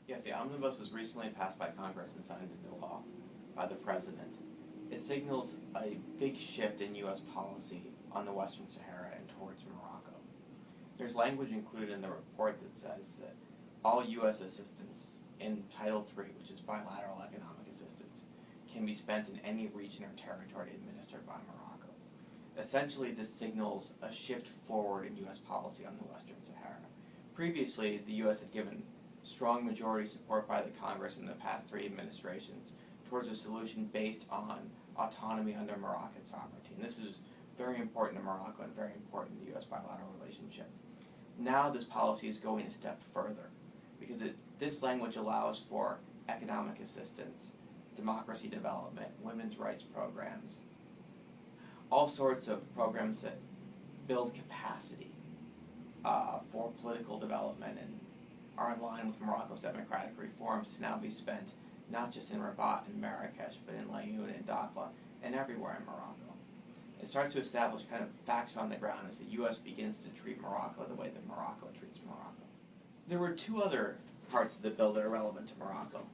Yes, the Omnibus was recently passed by Congress and signed into law by the President. It signals a big shift in U.S. policy on the Western Sahara and towards Morocco. There's language included in the report that says that all U.S. assistance in Title III, which is bilateral economic assistance, can be spent in any region or territory administered by Morocco. Essentially, this signals a shift forward in U.S. policy on the Western Sahara. Previously, the U.S. had given strong majority support by the Congress in the past three administrations towards a solution based on autonomy under Moroccan sovereignty. And this is very important to Morocco and very important to the U.S. bilateral relationship. Now this policy is going a step further because this language allows for economic assistance, democracy development, women's rights programs, all sorts of programs that build capacity for political development and are in line with Morocco's democratic reforms to now be spent not just in Rabat and Marrakesh, but in Laayoune and Dakhla and everywhere in Morocco. It starts to establish kind of facts on the ground as the U.S. begins to treat Morocco the way that Morocco treats Morocco. There were two other parts of the bill that are relevant to Morocco.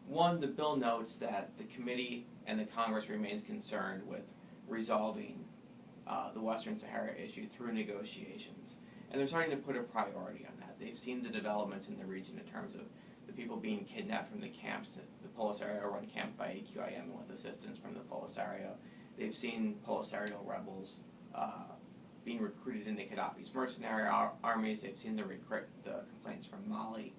One, the bill notes that the committee and the Congress remains concerned with resolving the Western Sahara issue through negotiations. And they're starting to put a priority on that. They've seen the developments in the region in terms of the people being kidnapped from the camps, the Polisario run camp by AQIM with assistance from the Polisario. They've seen Polisario rebels being recruited into Gaddafi's mercenary armies. They've seen the complaints from Mali.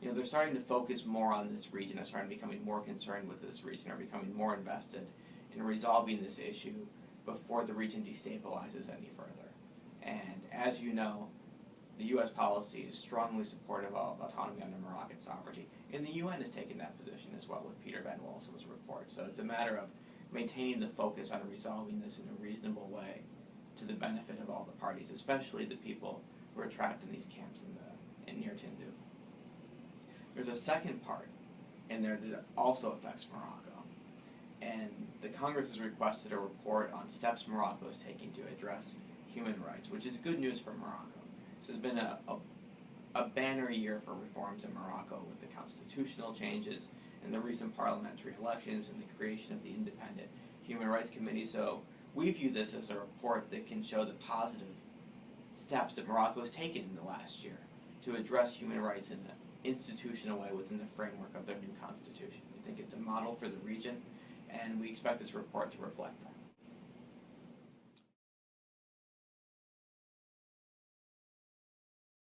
You know, they're starting to focus more on this region. They're starting becoming more concerned with this region, are becoming more invested in resolving this issue before the region destabilizes any further. And as you know, the U.S. policy is strongly supportive of autonomy under Moroccan sovereignty, and the UN has taken that position as well with Peter Van Walsum's report. So it's a matter of maintaining the focus on resolving this in a reasonable way to the benefit of all the parties, especially the people who are trapped in these camps in near Tindouf. There's a second part in there that also affects Morocco, and the Congress has requested a report on steps Morocco is taking to address human rights, which is good news for Morocco. This has been a banner year for reforms in Morocco with the constitutional changes and the recent parliamentary elections and the creation of the Independent Human Rights Committee. So we view this as a report that can show the positive steps that Morocco has taken in the last year to address human rights in an institutional way within the framework of their new constitution. We think it's a model for the region, and we expect this report to reflect that.